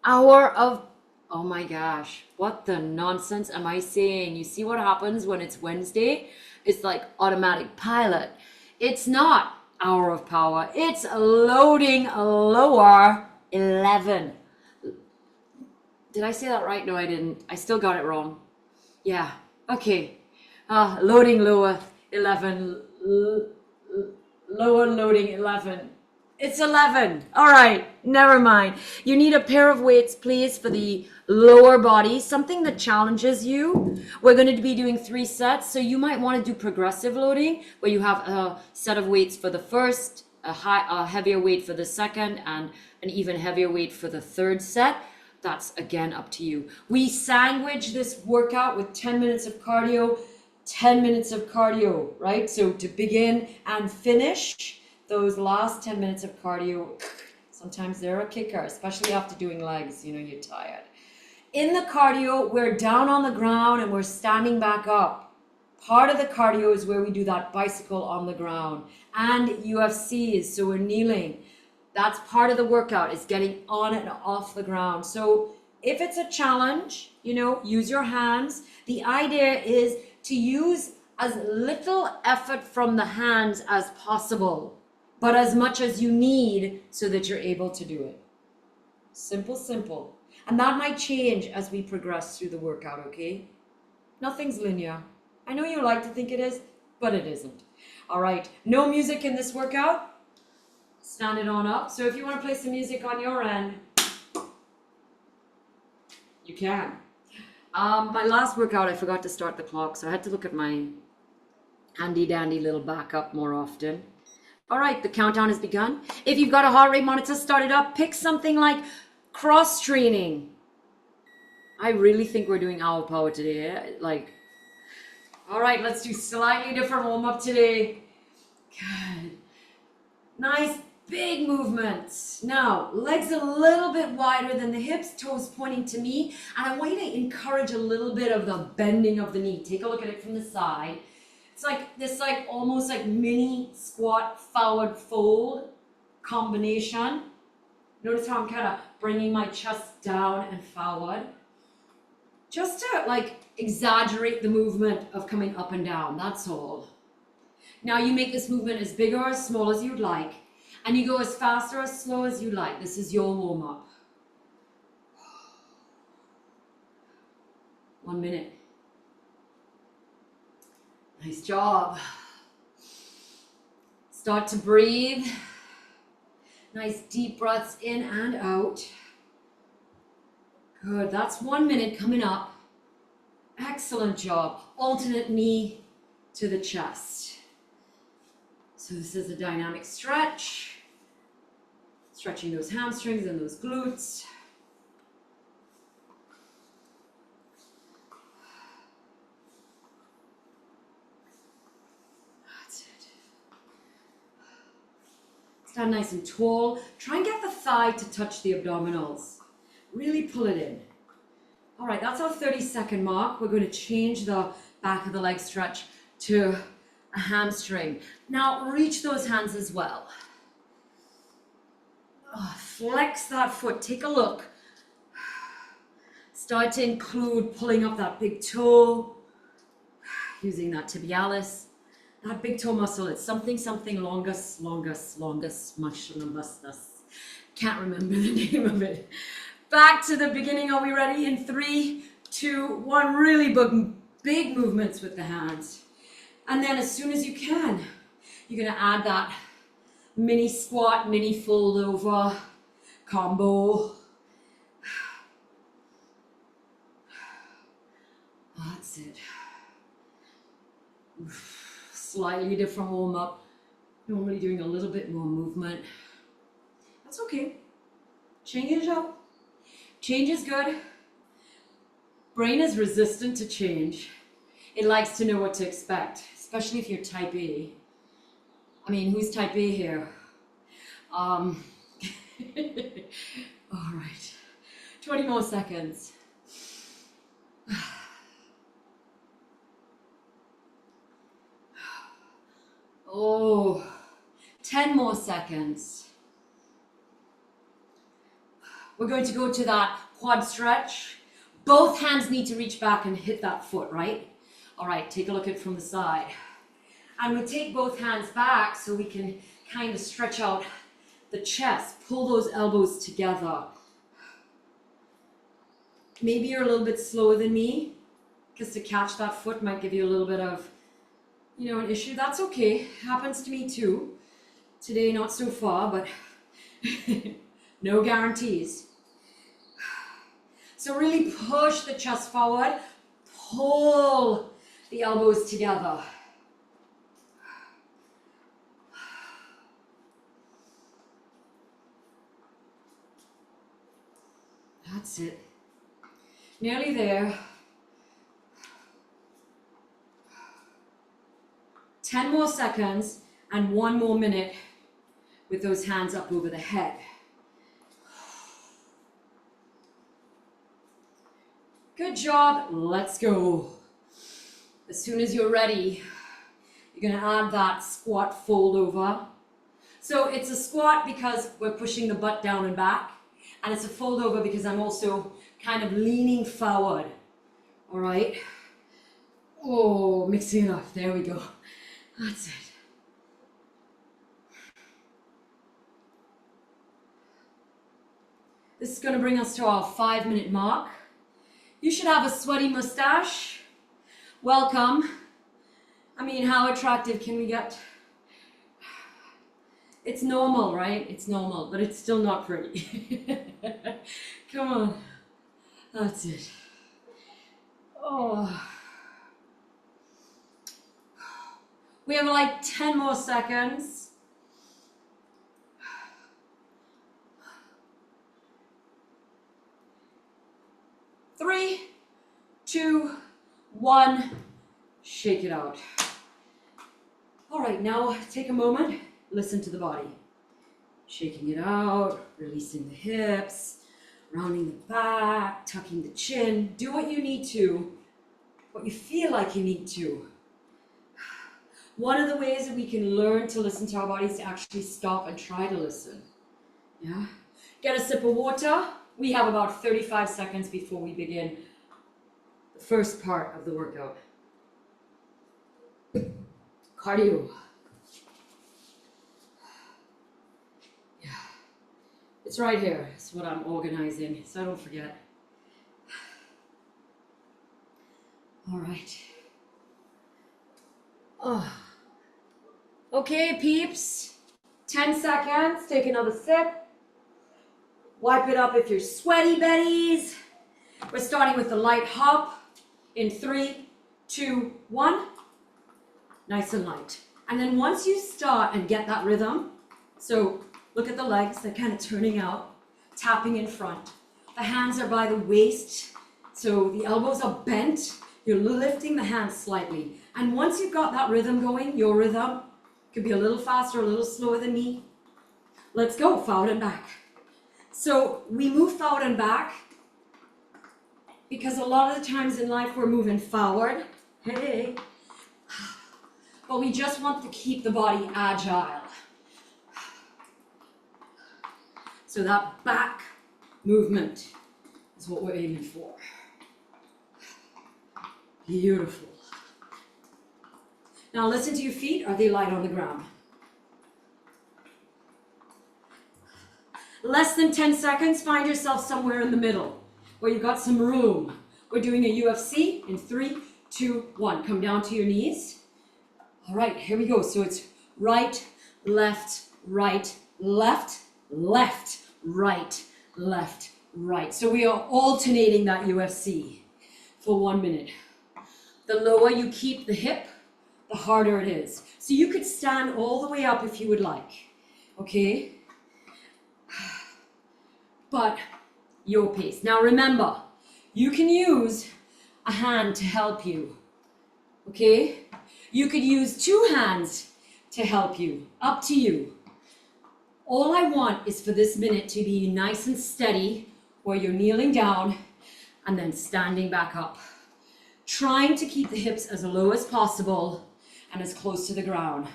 Hour of, oh my gosh, what the nonsense am I saying? You see what happens when it's Wednesday? It's like automatic pilot. It's not hour of power, it's loading lower 11. Did I say that right? No, I didn't. I still got it wrong. Yeah, okay. Loading lower 11. Lower loading 11. It's 11. All right, never mind. You need a pair of weights, please, for the lower body, something that challenges you. We're going to be doing 3 sets, so you might want to do progressive loading, where you have a set of weights for the first, a heavier weight for the second, and an even heavier weight for the third set. That's again up to you. We sandwich this workout with 10 minutes of cardio, 10 minutes of cardio, right? So to begin and finish those last 10 minutes of cardio, sometimes they're a kicker, especially after doing legs, you're tired. In the cardio, we're down on the ground and we're standing back up. Part of the cardio is where we do that bicycle on the ground and UFCs, so we're kneeling. That's part of the workout, is getting on and off the ground. So if it's a challenge, use your hands. The idea is to use as little effort from the hands as possible, but as much as you need so that you're able to do it. Simple, simple. And that might change as we progress through the workout, okay? Nothing's linear. I know you like to think it is, but it isn't. All right, no music in this workout. Stand it on up. So if you want to play some music on your end, you can. My last workout, I forgot to start the clock, so I had to look at my handy dandy little backup more often. All right, the countdown has begun. If you've got a heart rate monitor, start it up. Pick something like cross training. I really think we're doing hour power today. All right, let's do slightly different warm up today. Good. Nice big movements. Now, legs a little bit wider than the hips, toes pointing to me. And I want you to encourage a little bit of the bending of the knee. Take a look at it from the side. It's like this, almost like mini squat forward fold combination. Notice how I'm kind of bringing my chest down and forward. Just to exaggerate the movement of coming up and down, that's all. Now you make this movement as big or as small as you'd like, and you go as fast or as slow as you like. This is your warm-up. 1 minute. Nice job. Start to breathe. Nice deep breaths in and out. Good, that's 1 minute coming up. Excellent job. Alternate knee to the chest. So this is a dynamic stretch. Stretching those hamstrings and those glutes. That's it. Stand nice and tall. Try and get the thigh to touch the abdominals. Really pull it in. All right, that's our 30-second mark. We're going to change the back of the leg stretch to a hamstring. Now reach those hands as well. Flex that foot. Take a look. Start to include pulling up that big toe, using that tibialis. That big toe muscle, it's something longus musculus. Can't remember the name of it. Back to the beginning. Are we ready? In 3, 2, 1. Really big movements with the hands. And then as soon as you can, you're going to add that mini squat, mini fold over combo. That's it. Slightly different warm up. Normally doing a little bit more movement. That's okay. Change it up. Change is good. Brain is resistant to change. It likes to know what to expect, especially if you're type A. I mean, who's type A here? All right. 20 more seconds. Oh, 10 more seconds. We're going to go to that quad stretch. Both hands need to reach back and hit that foot, right? All right, take a look at it from the side. And we take both hands back so we can kind of stretch out the chest. Pull those elbows together. Maybe you're a little bit slower than me, because to catch that foot might give you a little bit of, an issue. That's okay. Happens to me too. Today, not so far, but no guarantees. So really push the chest forward. Pull the elbows together. That's it. Nearly there. 10 more seconds and 1 more minute with those hands up over the head. Good job. Let's go. As soon as you're ready, you're going to add that squat fold over. So it's a squat because we're pushing the butt down and back. And it's a fold over because I'm also kind of leaning forward. All right. Oh, mixing it up. There we go. That's it. This is going to bring us to our 5-minute mark. You should have a sweaty mustache. Welcome. I mean, how attractive can we get? It's normal, right? It's normal, but it's still not pretty. Come on. That's it. Oh. We have like 10 more seconds. Three, 2, 1. Shake it out. All right, now take a moment. Listen to the body. Shaking it out, releasing the hips, rounding the back, tucking the chin. Do what you need to, what you feel like you need to. One of the ways that we can learn to listen to our bodies is to actually stop and try to listen. Yeah? Get a sip of water. We have about 35 seconds before we begin the first part of the workout. Cardio. Yeah. It's right here. It's what I'm organizing, so I don't forget. All right. Oh. Okay, peeps. 10 seconds. Take another sip. Wipe it up if you're sweaty betties. We're starting with the light hop in 3, 2, 1. Nice and light. And then once you start and get that rhythm, so look at the legs, they're kind of turning out, tapping in front. The hands are by the waist, so the elbows are bent. You're lifting the hands slightly. And once you've got that rhythm going, your rhythm, could be a little faster, a little slower than me. Let's go, forward and back. So we move forward and back because a lot of the times in life we're moving forward. Hey. But we just want to keep the body agile. So that back movement is what we're aiming for. Beautiful. Now listen to your feet. Are they light on the ground? Less than 10 seconds, find yourself somewhere in the middle where you've got some room. We're doing a UFC in 3, 2, 1. Come down to your knees. All right, here we go. So it's right, left, right, left, left, right, left, right. So we are alternating that UFC for 1 minute. The lower you keep the hip, the harder it is. So you could stand all the way up if you would like, okay? But your pace. Now remember, you can use a hand to help you, okay? You could use 2 hands to help you, up to you. All I want is for this minute to be nice and steady where you're kneeling down and then standing back up. Trying to keep the hips as low as possible and as close to the ground.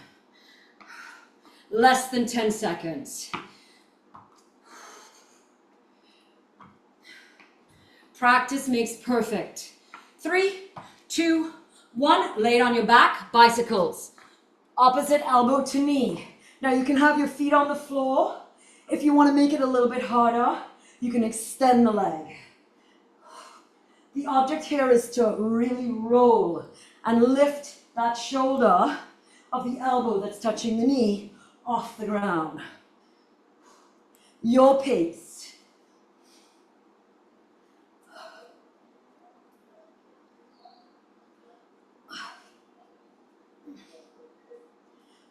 Less than 10 seconds. Practice makes perfect. 3, 2, 1. Lay it on your back, bicycles. Opposite elbow to knee. Now you can have your feet on the floor. If you want to make it a little bit harder, you can extend the leg. The object here is to really roll and lift that shoulder of the elbow that's touching the knee off the ground. Your pace.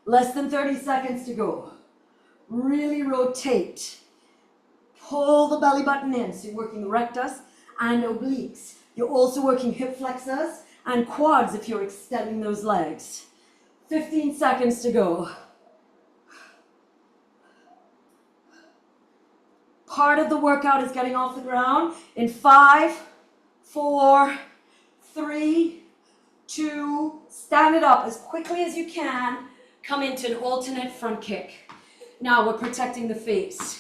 Less than 30 seconds to go. Really rotate. Pull the belly button in. So you're working the rectus and obliques. You're also working hip flexors and quads if you're extending those legs. 15 seconds to go. Part of the workout is getting off the ground in 5, 4, 3, 2, stand it up as quickly as you can. Come into an alternate front kick. Now we're protecting the face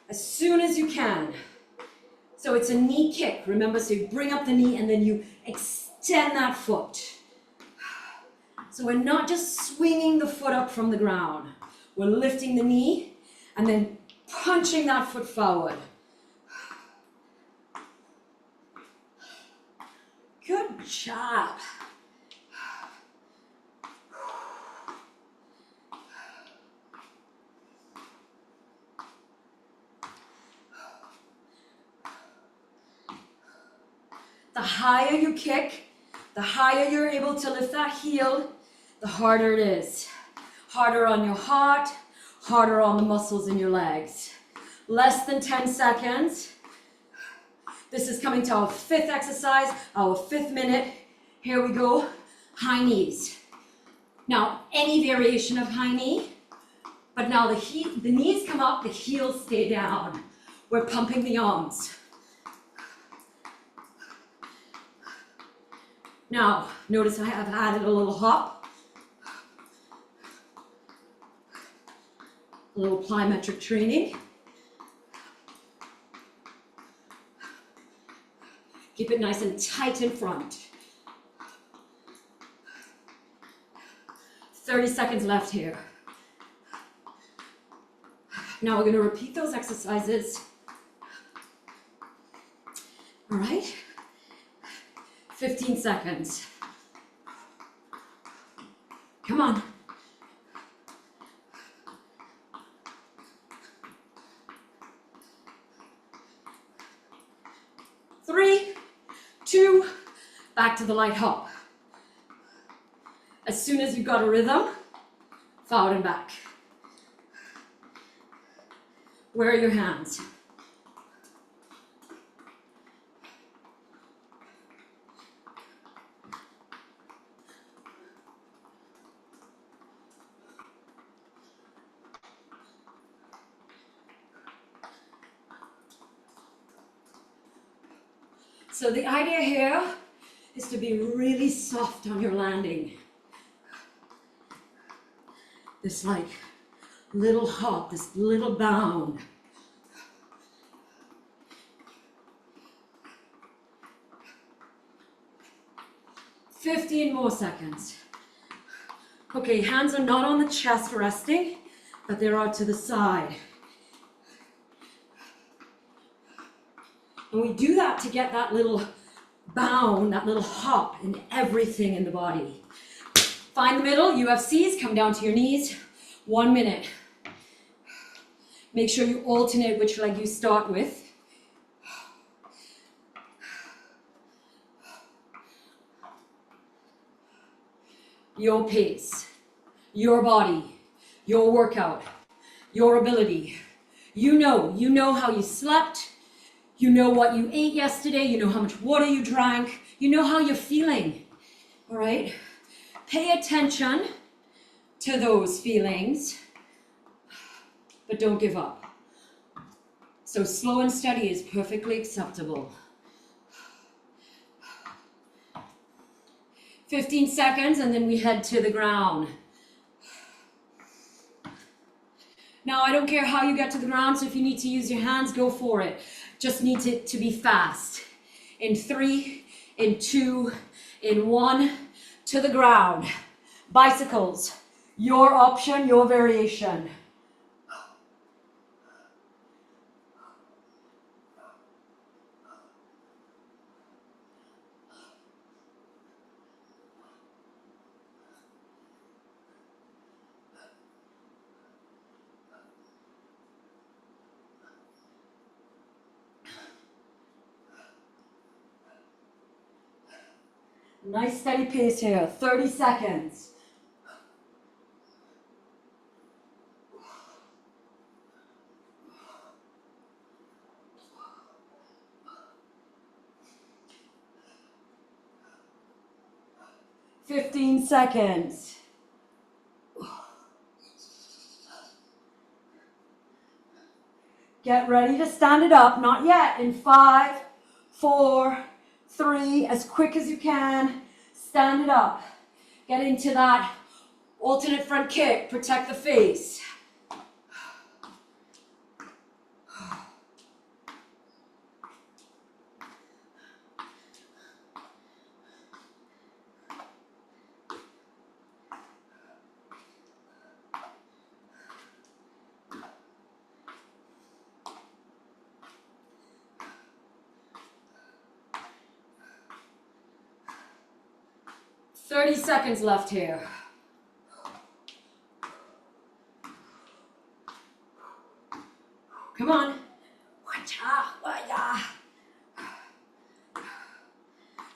as soon as you can. So it's a knee kick, remember, so you bring up the knee and then you extend that foot. So we're not just swinging the foot up from the ground. We're lifting the knee and then punching that foot forward. Good job. The higher you kick, the higher you're able to lift that heel, the harder it is. Harder on your heart, harder on the muscles in your legs. Less than 10 seconds. This is coming to our 5th exercise, our 5th minute. Here we go, high knees. Now, any variation of high knee, but now the knees come up, the heels stay down. We're pumping the arms. Now, notice I have added a little hop, a little plyometric training. Keep it nice and tight in front. 30 seconds left here. Now we're going to repeat those exercises. All right? 15 seconds. Come on. 3, 2, back to the light hop. As soon as you've got a rhythm, forward and back. Where are your hands? So the idea here is to be really soft on your landing. This like little hop, this little bound. "15 more seconds. Okay, hands are not on the chest resting, but they are to the side. And we do that to get that little bound, that little hop in everything in the body. Find the middle, UFCs, come down to your knees. 1 minute. Make sure you alternate which leg you start with. Your pace, your body, your workout, your ability. You know how you slept. You know what you ate yesterday. You know how much water you drank. You know how you're feeling. All right? Pay attention to those feelings, but don't give up. So slow and steady is perfectly acceptable. 15 seconds, and then we head to the ground. Now, I don't care how you get to the ground, so if you need to use your hands, go for it. Just need it to be fast. In 3, in 2, in 1, to the ground. Bicycles, your option, your variation. Nice steady pace here, 30 seconds. Fifteen seconds. Get ready to stand it up, not yet. In 5, 4, 3, as quick as you can, stand it up. Get into that alternate front kick, protect the face. Thirty seconds left here. Come on.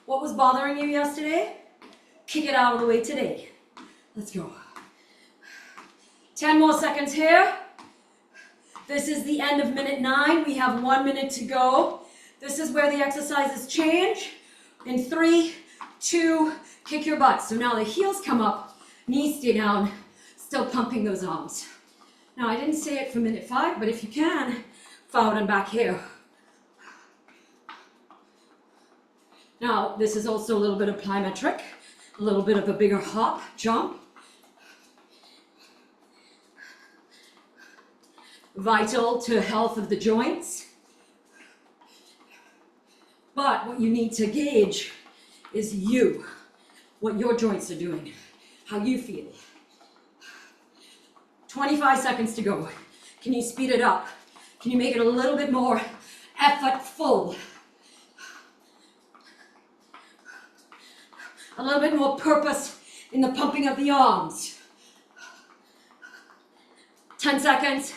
What was bothering you yesterday? Kick it out of the way today. Let's go. 10 more seconds here. This is the end of minute 9. We have 1 minute to go. This is where the exercises change. In 3, 2, kick your butt. So now the heels come up, knees stay down, still pumping those arms. Now I didn't say it for minute 5, but if you can, forward and back here. Now this is also a little bit of plyometric, a little bit of a bigger hop, jump. Vital to health of the joints. But what you need to gauge is you, what your joints are doing, how you feel. 25 seconds to go. Can you speed it up? Can you make it a little bit more effortful? A little bit more purpose in the pumping of the arms. 10 seconds.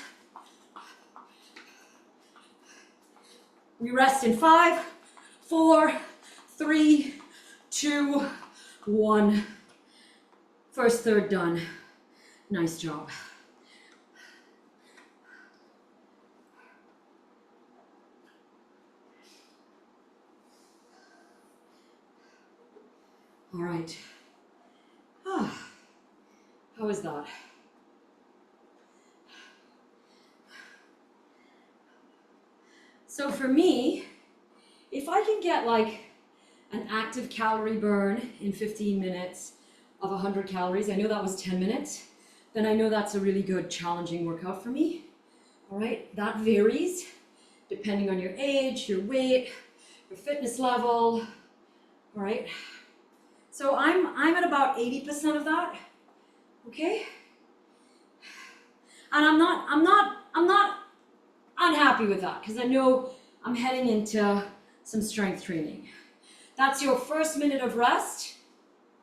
We rest in 5, 4, 3, 2, 1. First third done. Nice job. All right. How was that? So for me, if I can get like an active calorie burn in 15 minutes of 100 calories, I know that was 10 minutes, then I know that's a really good challenging workout for me. All right, that varies depending on your age, your weight, your fitness level. All right. So I'm at about 80% of that, okay? And I'm not unhappy with that because I know I'm heading into some strength training. That's your first minute of rest.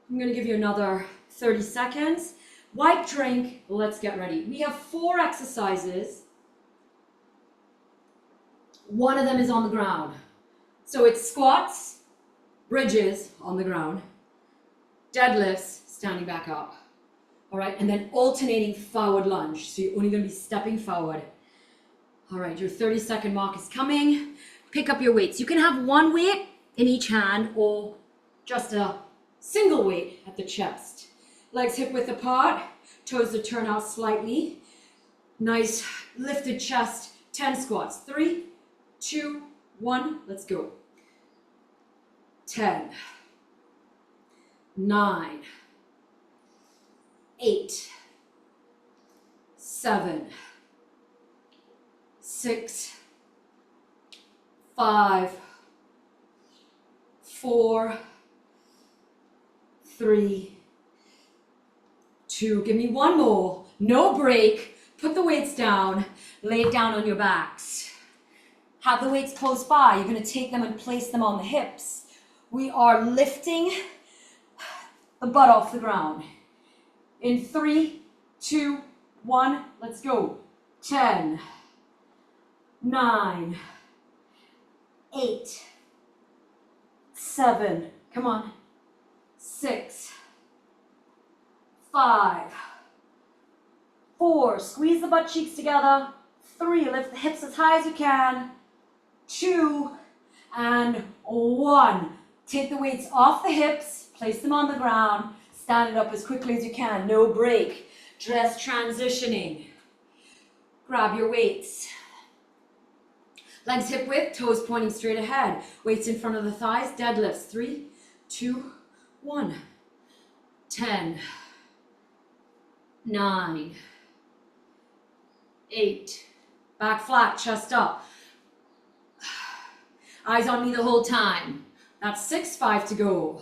I'm gonna give you another 30 seconds. Wipe, drink, let's get ready. We have 4 exercises. One of them is on the ground. So it's squats, bridges on the ground, deadlifts, standing back up. All right, and then alternating forward lunge. So you're only gonna be stepping forward. All right, your 30-second mark is coming. Pick up your weights. You can have one weight in each hand or just a single weight at the chest. Legs hip width apart, toes to turn out slightly. Nice lifted chest, 10 squats. 3, 2, 1, let's go. 10, 9, 8, 7, 6, 5, 4, 3, 2. Give me one more. No break. Put the weights down. Lay it down on your backs. Have the weights close by. You're going to take them and place them on the hips. We are lifting the butt off the ground. In 3, 2, 1, let's go. 10, 9, 8, 7, come on, 6, 5, 4, squeeze the butt cheeks together. 3, lift the hips as high as you can. 2, and 1. Take the weights off the hips, place them on the ground, stand it up as quickly as you can, no break. Just transitioning. Grab your weights. Legs hip width, toes pointing straight ahead. Weights in front of the thighs, deadlifts. 3, 2, 1. 10, 9, 8. Back flat, chest up. Eyes on me the whole time. That's 6, 5 to go.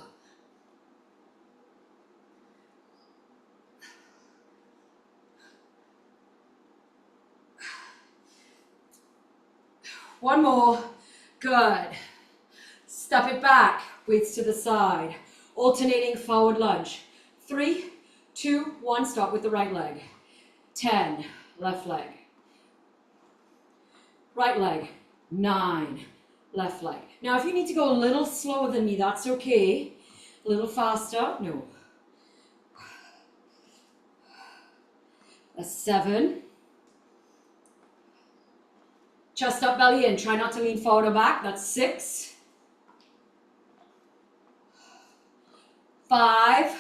One more. Good. Step it back. Weights to the side. Alternating forward lunge. 3, 2, 1. Start with the right leg. 10. Left leg. Right leg. 9. Left leg. Now, if you need to go a little slower than me, that's okay. A little faster. No. That's 7. Chest up, belly in. Try not to lean forward or back. That's 6. 5.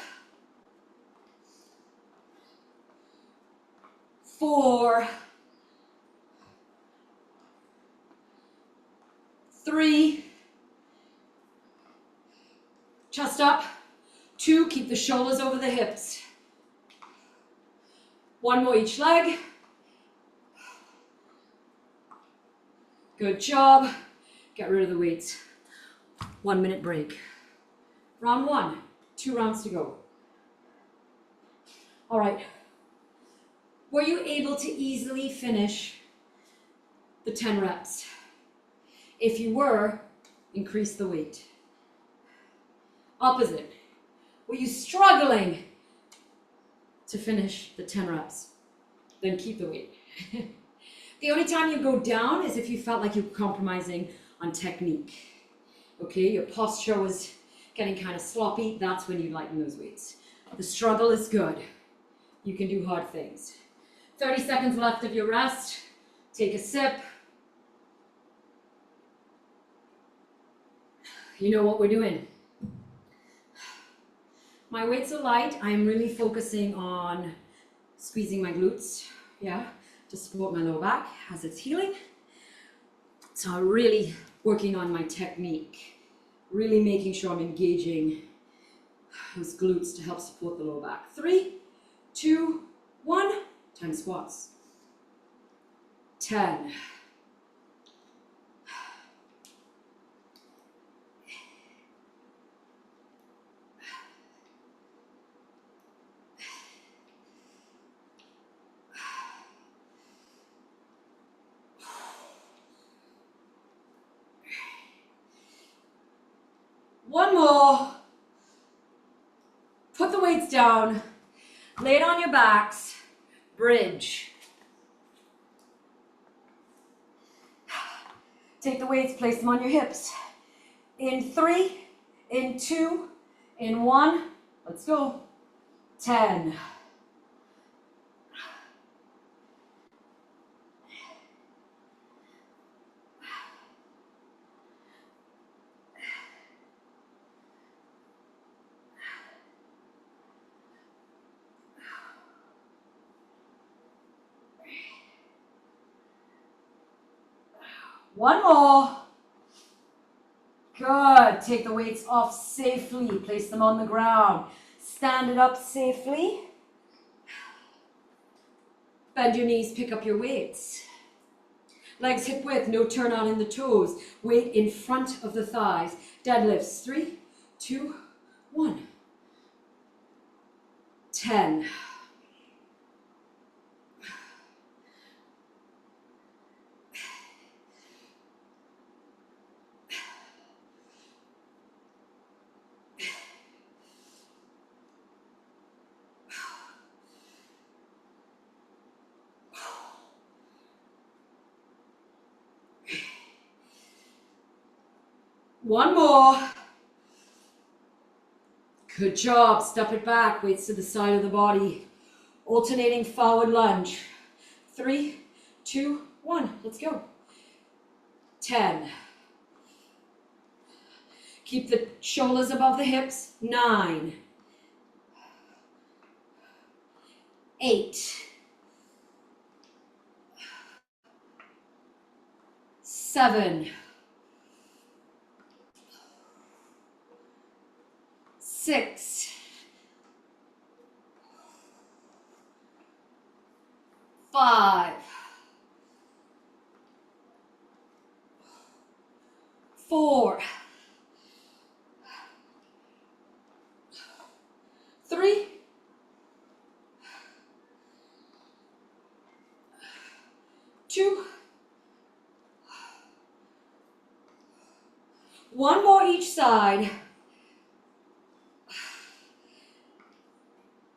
4. 3. Chest up. 2. Keep the shoulders over the hips. 1 more each leg. Good job. Get rid of the weights. 1 minute break. Round 1. 2 rounds to go. All right. Were you able to easily finish the 10 reps? If you were, increase the weight. Opposite. Were you struggling to finish the 10 reps? Then keep the weight. The only time you go down is if you felt like you were compromising on technique. Okay, your posture was getting kind of sloppy. That's when you lighten those weights. The struggle is good. You can do hard things. 30 seconds left of your rest. Take a sip. You know what we're doing. My weights are light. I am really focusing on squeezing my glutes, yeah, to support my lower back as it's healing. So I'm really working on my technique, really making sure I'm engaging those glutes to help support the lower back. 3, 2, 1, time squats. 10. 1 more. Put the weights down. Lay it on your backs. Bridge. Take the weights, place them on your hips. In 3, in 2, in 1. Let's go. 10. 1 more. Good. Take the weights off safely. Place them on the ground. Stand it up safely. Bend your knees, pick up your weights. Legs hip width, no turn out in the toes. Weight in front of the thighs. Deadlifts. 3, 2, 1. 10. One more. Good job. Step it back. Weights to the side of the body. Alternating forward lunge. 3, 2, 1. Let's go. 10. Keep the shoulders above the hips. 9. 8. 7. 6. 5. 4. 3. 2. 1 more each side.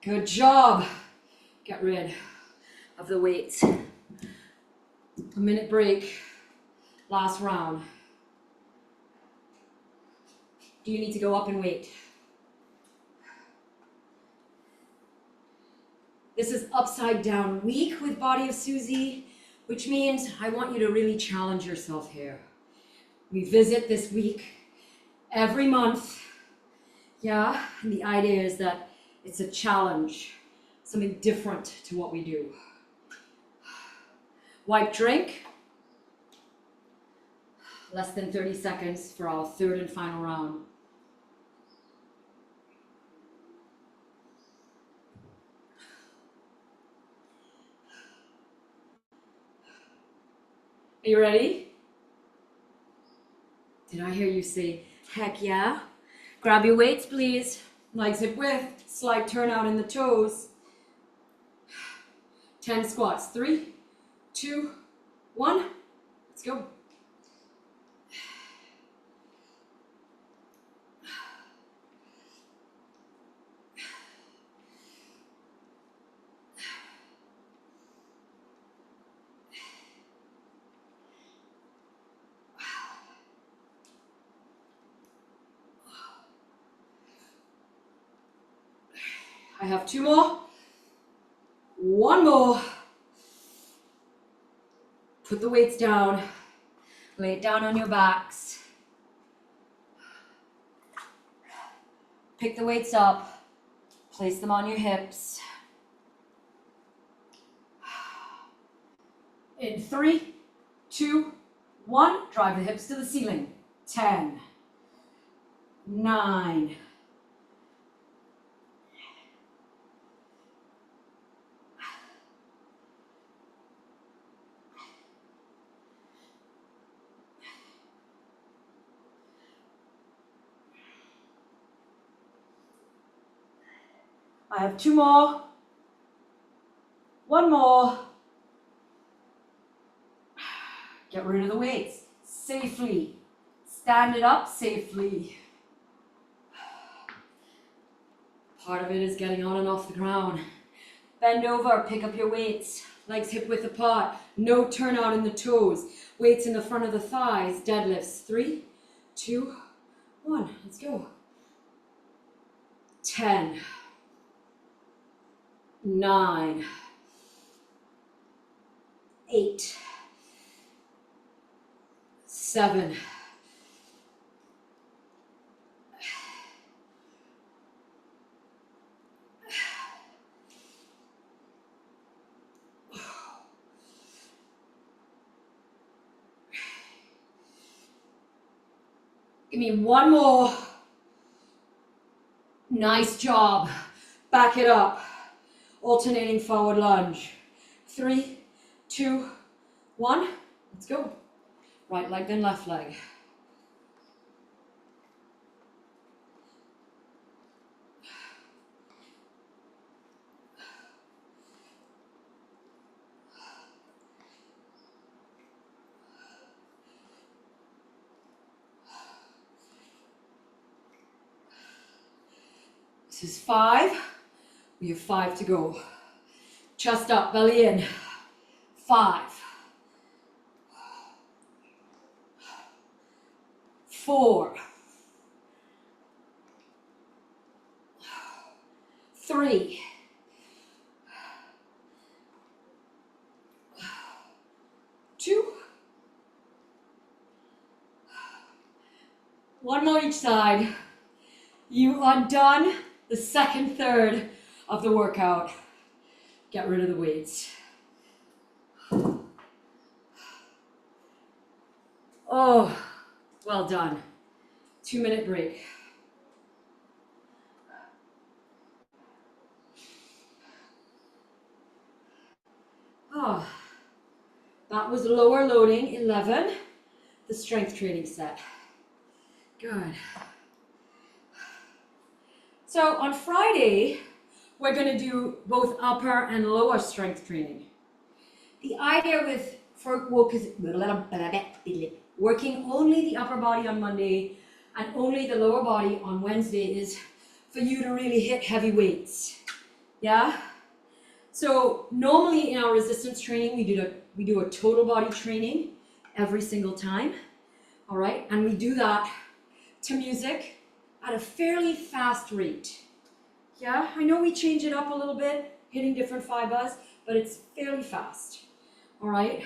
Good job. Get rid of the weights. A minute break. Last round. Do you need to go up in weight? This is upside down week with BodyBySuzy, which means I want you to really challenge yourself here. We visit this week every month. Yeah, and the idea is that it's a challenge, something different to what we do. Wipe drink. Less than 30 seconds for our third and final round. Are you ready? Did I hear you say, heck yeah? Grab your weights, please. Legs hip width, slight turn out in the toes. 10 squats. 3, 2, 1. Let's go. I have 2 more. 1 more. Put the weights down. Lay it down on your backs. Pick the weights up. Place them on your hips. In 3, 2, 1. Drive the hips to the ceiling. 10, 9, I have 2 more. 1 more. Get rid of the weights safely. Stand it up safely. Part of it is getting on and off the ground. Bend over, pick up your weights. Legs hip width apart. No turnout in the toes. Weights in the front of the thighs. Deadlifts. 3, 2, 1. Let's go. 10, 9, 8, 7, 1 more. Nice job. Back it up. Alternating forward lunge. 3, 2, 1. Let's go. Right leg, then left leg. This is 5. We have 5 to go. Chest up, belly in. 5. 4. 3. 2. 1 more each side. You are done the second third of the workout. Get rid of the weights. Oh, well done. 2-minute break. Oh, that was lower loading 11, the strength training set. Good. So on Friday, we're going to do both upper and lower strength training. The idea with working only the upper body on Monday and only the lower body on Wednesday is for you to really hit heavy weights. Yeah? So normally in our resistance training, we do a total body training every single time. All right? And we do that to music at a fairly fast rate. Yeah, I know we change it up a little bit, hitting different fibers, but it's fairly fast. All right.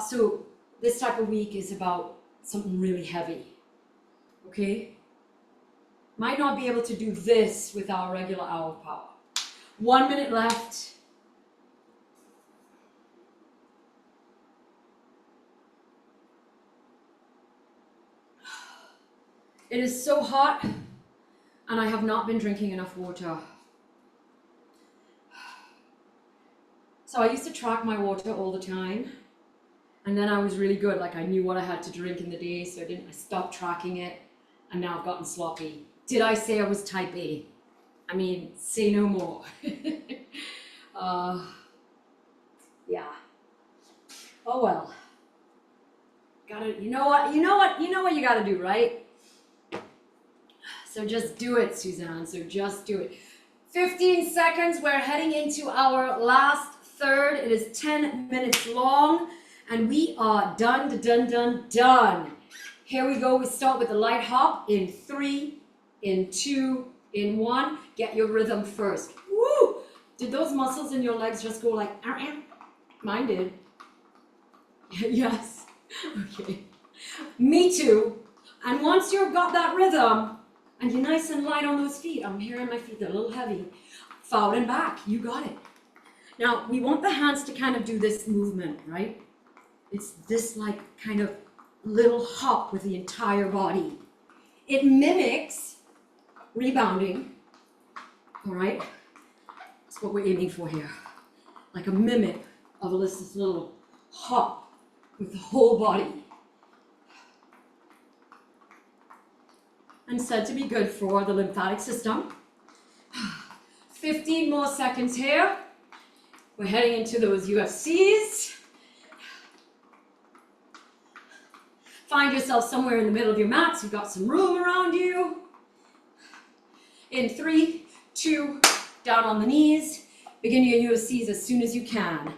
So this type of week is about something really heavy. Okay. Might not be able to do this with our regular hour of power. 1 minute left. It is so hot, and I have not been drinking enough water. So I used to track my water all the time, and then I was really good. Like I knew what I had to drink in the day, so I stopped tracking it, and now I've gotten sloppy. Did I say I was type A? I mean, say no more. Yeah. Oh well. You know what you gotta do, right? So just do it, Suzanne. So just do it. 15 seconds. We're heading into our last third. It is 10 minutes long, and we are done. Here we go. We start with the light hop in 3, in 2, in 1. Get your rhythm first. Woo! Did those muscles in your legs just go like, mine did. Yes. Okay. Me too. And once you've got that rhythm, and you're nice and light on those feet, I'm hearing my feet, they're a little heavy. Forward and back, you got it. Now, we want the hands to kind of do this movement, right? It's this like kind of little hop with the entire body. It mimics rebounding, all right? That's what we're aiming for here. Like a mimic of this little hop with the whole body. And said to be good for the lymphatic system. 15 more seconds here. We're heading into those UFCs. Find yourself somewhere in the middle of your mat so you've got some room around you. In 3, 2, down on the knees. Begin your UFCs as soon as you can.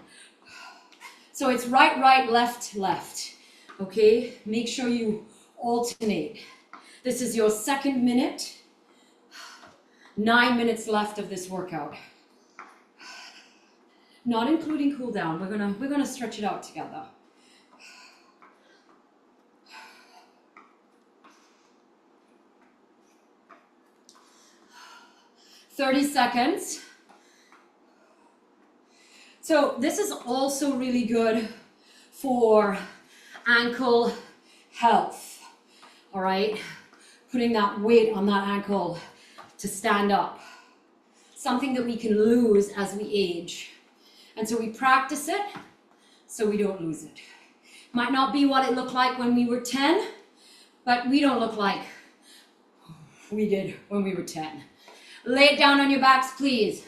So it's right, left, left. Okay? Make sure you alternate. This is your second minute. 9 minutes left of this workout. Not including cool down. We're gonna stretch it out together. "30 seconds. So this is also really good for ankle health. All right? Putting that weight on that ankle to stand up. Something that we can lose as we age. And so we practice it so we don't lose it. Might not be what it looked like when we were 10, but we don't look like we did when we were 10. Lay it down on your backs, please.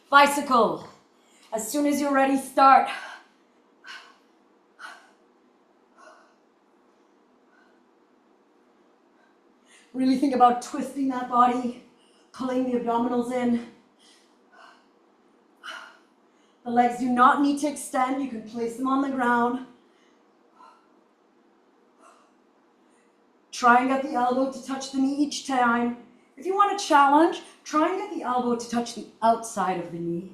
Bicycle. As soon as you're ready, start. Really think about twisting that body, pulling the abdominals in. The legs do not need to extend. You can place them on the ground. Try and get the elbow to touch the knee each time. If you want a challenge, try and get the elbow to touch the outside of the knee.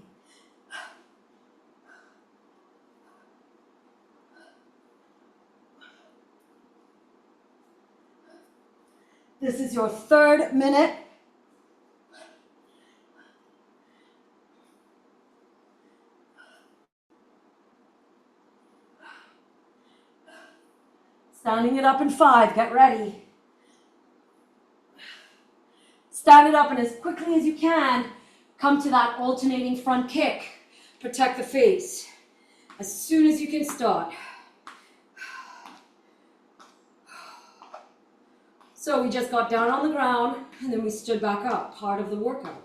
This is your 3rd minute. Standing it up in 5, get ready. Stand it up and as quickly as you can, come to that alternating front kick. Protect the face. As soon as you can start. So we just got down on the ground and then we stood back up, part of the workout.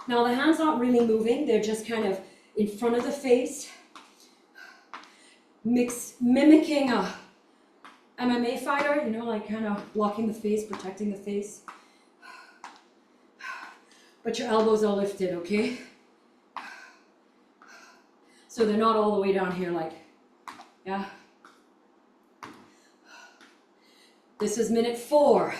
Now the hands aren't really moving, they're just kind of in front of the face. Mimicking a MMA fighter, you know, like kind of blocking the face, protecting the face. But your elbows are lifted, okay? So they're not all the way down here like, yeah. This is minute 4.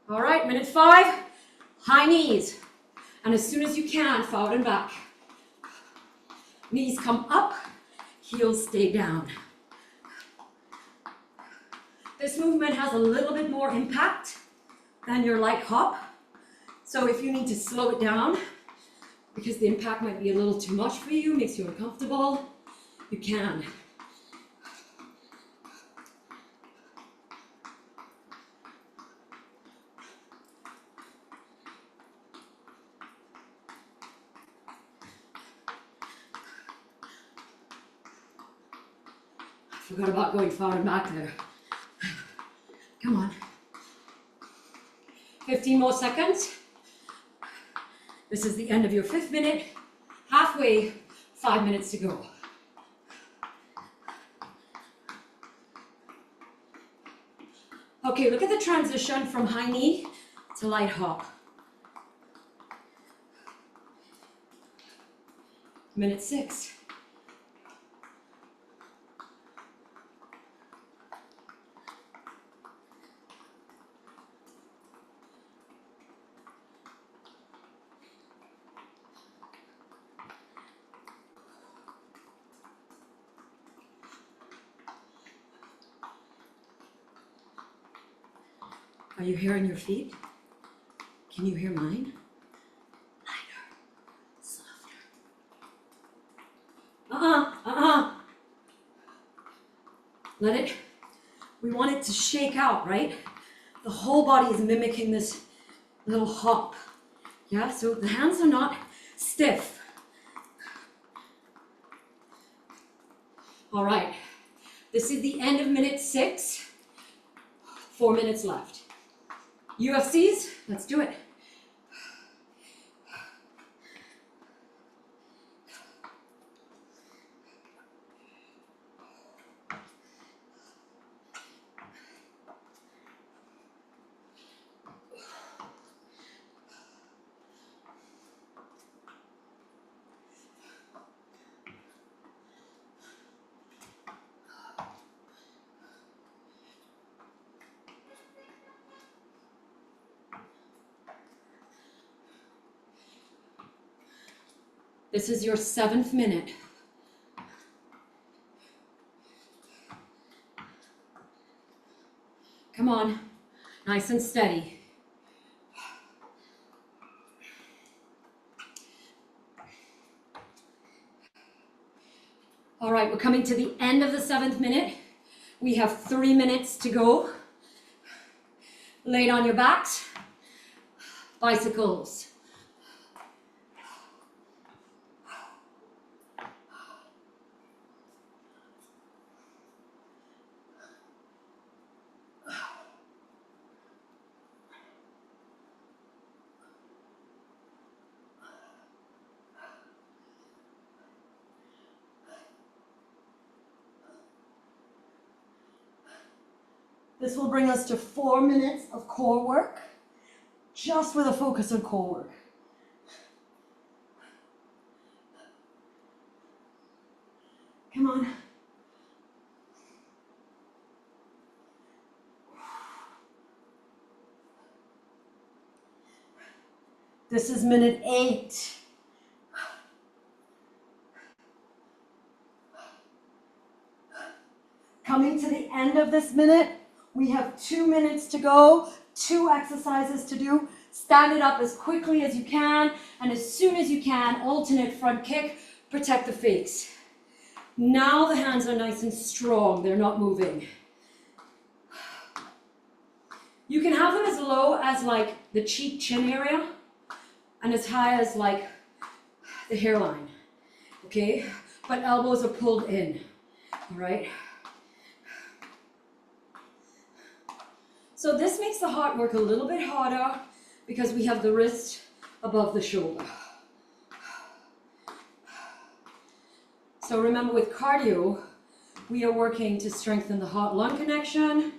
All right, minute 5, high knees. And as soon as you can, forward and back. Knees come up, heels stay down. This movement has a little bit more impact than your light hop. So if you need to slow it down, because the impact might be a little too much for you, makes you uncomfortable, you can. Forgot about going forward and back there. Come on. 15 more seconds. This is the end of your 5th minute. Halfway, 5 minutes to go. Okay, look at the transition from high knee to light hop. Minute 6. Are you hearing your feet? Can you hear mine? Lighter, softer. Let it, we want it to shake out, right? The whole body is mimicking this little hop. Yeah, so the hands are not stiff. All right, this is the end of minute 6. 4 minutes left. UFCs, let's do it. This is your 7th minute. Come on, nice and steady. All right, we're coming to the end of the 7th minute. We have 3 minutes to go. Lay it on your backs. Bicycles. This will bring us to 4 minutes of core work, just with a focus on core work. Come on. This is minute 8. Coming to the end of this minute, we have 2 minutes to go, 2 exercises to do. Stand it up as quickly as you can, and as soon as you can, alternate front kick, protect the face. Now the hands are nice and strong, they're not moving. You can have them as low as like the cheek chin area, and as high as like the hairline, okay? But elbows are pulled in, all right? So this makes the heart work a little bit harder because we have the wrist above the shoulder. So remember, with cardio, we are working to strengthen the heart-lung connection.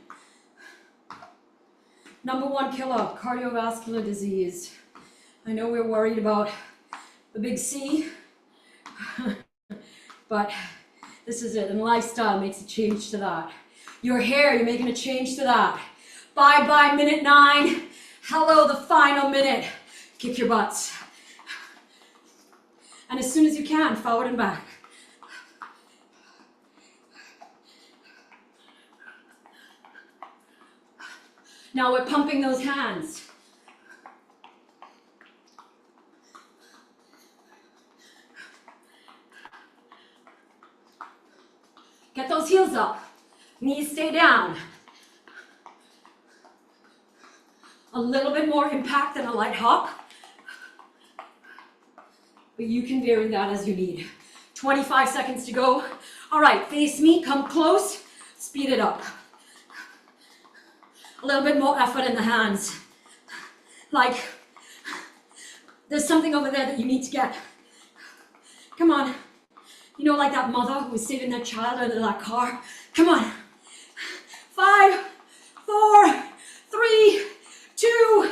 Number 1 killer, cardiovascular disease. I know we're worried about the big C, but this is it, and lifestyle makes a change to that. Your hair, you're making a change to that. Bye-bye minute 9. Hello, the final minute. Kick your butts. And as soon as you can, forward and back. Now we're pumping those hands. Get those heels up. Knees stay down. A little bit more impact than a light hop, but you can vary that as you need. 25 seconds to go. All right, face me, come close, speed it up. A little bit more effort in the hands. Like, there's something over there that you need to get. Come on. You know, like that mother who was saving that child out of that car? Come on. 5, 4, 3, 2.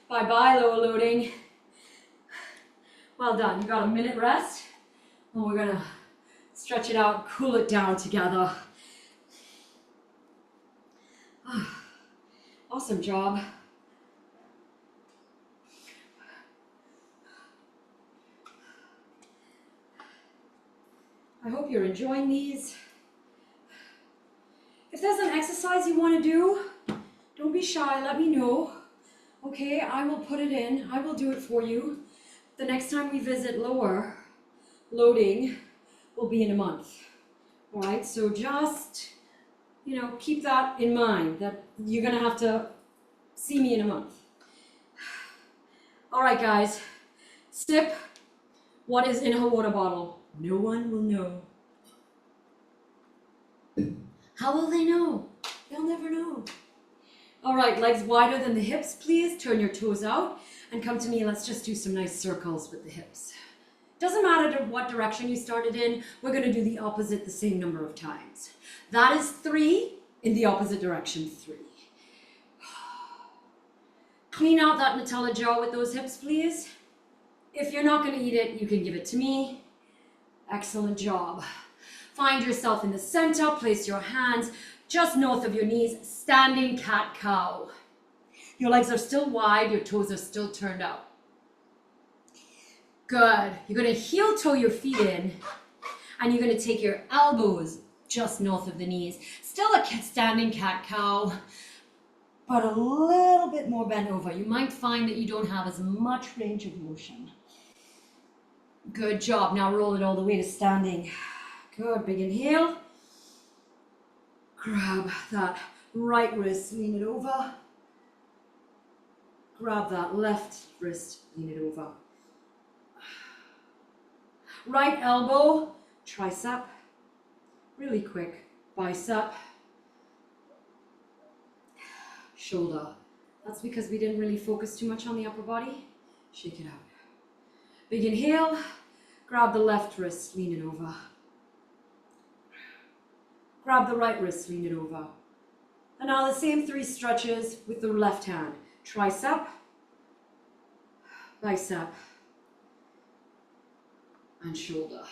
Bye-bye, lower loading. Well done. You got a minute rest. And we're gonna stretch it out, cool it down together. Awesome job. I hope you're enjoying these. If there's an exercise you want to do, don't be shy, let me know. Okay, I will put it in, I will do it for you. The next time we visit lower loading will be in a month. All right, so just, you know, keep that in mind, that you're gonna have to see me in a month. All right, guys, sip what is in her water bottle. No one will know. How will they know? They'll never know. All right, legs wider than the hips, please. Turn your toes out and come to me. Let's just do some nice circles with the hips. Doesn't matter what direction you started in. We're going to do the opposite the same number of times. That is 3 in the opposite direction, 3. Clean out that Nutella jar with those hips, please. If you're not going to eat it, you can give it to me. Excellent job. Find yourself in the center. Place your hands just north of your knees. Standing cat-cow. Your legs are still wide. Your toes are still turned out. Good. You're going to heel toe your feet in. And you're going to take your elbows just north of the knees. Still a standing cat-cow, but a little bit more bent over. You might find that you don't have as much range of motion. Good job. Now roll it all the way to standing. Good. Big inhale. Grab that right wrist, lean it over. Grab that left wrist, lean it over. Right elbow, tricep. Really quick. Bicep. Shoulder. That's because we didn't really focus too much on the upper body. Shake it out. Big inhale. Grab the left wrist, lean it over. Grab the right wrist, lean it over. And now the same 3 stretches with the left hand. Tricep, bicep, and shoulder.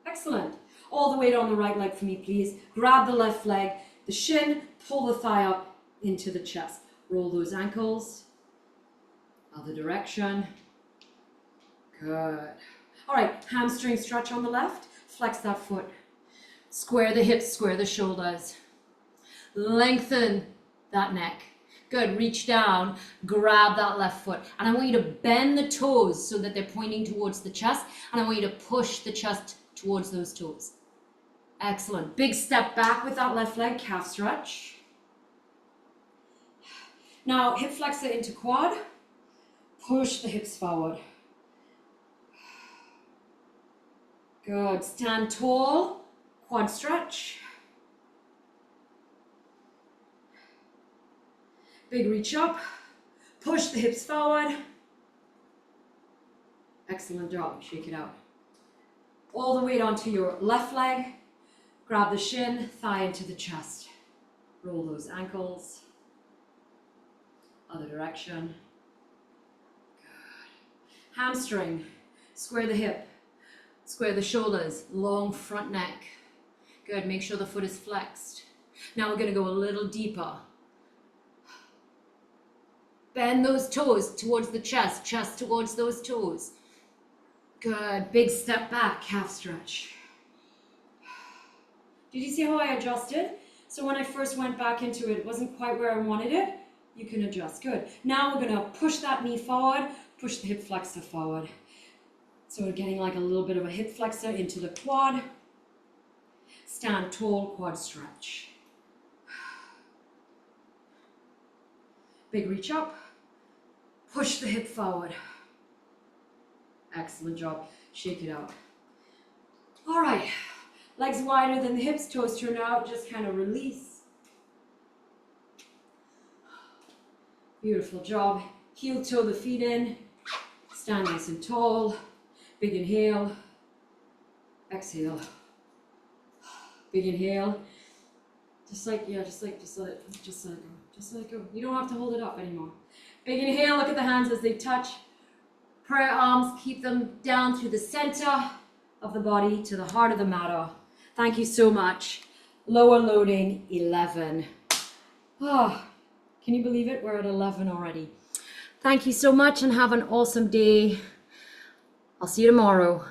Excellent. All the weight on the right leg for me, please. Grab the left leg, the shin, pull the thigh up into the chest. Roll those ankles. Other direction. Good. All right, hamstring stretch on the left. Flex that foot. Square the hips, square the shoulders. Lengthen that neck. Good, reach down, grab that left foot. And I want you to bend the toes so that they're pointing towards the chest. And I want you to push the chest towards those toes. Excellent. Big step back with that left leg, calf stretch. Now, hip flexor into quad. Push the hips forward. Good. Stand tall, quad stretch. Big reach up. Push the hips forward. Excellent job. Shake it out. All the weight onto your left leg. Grab the shin, thigh into the chest. Roll those ankles. Other direction. Good. Hamstring. Square the hip. Square the shoulders. Long front neck. Good. Make sure the foot is flexed. Now we're going to go a little deeper. Bend those toes towards the chest. Chest towards those toes. Good. Big step back. Calf stretch. Did you see how I adjusted? So when I first went back into it, it wasn't quite where I wanted it. You can adjust. Good. Now we're going to push that knee forward. Push the hip flexor forward. So we're getting like a little bit of a hip flexor into the quad. Stand tall, quad stretch. Big reach up. Push the hip forward. Excellent job. Shake it out. All right. Legs wider than the hips, toes turn out. Just kind of release. Beautiful job. Heel toe the feet in. Stand nice and tall. Big inhale. Exhale. Big inhale. Just let it go. Just let it go. You don't have to hold it up anymore. Big inhale. Look at the hands as they touch. Prayer arms. Keep them down through the center of the body to the heart of the matter. Thank you so much. Lower loading 11. Oh, can you believe it? We're at 11 already. Thank you so much and have an awesome day. I'll see you tomorrow.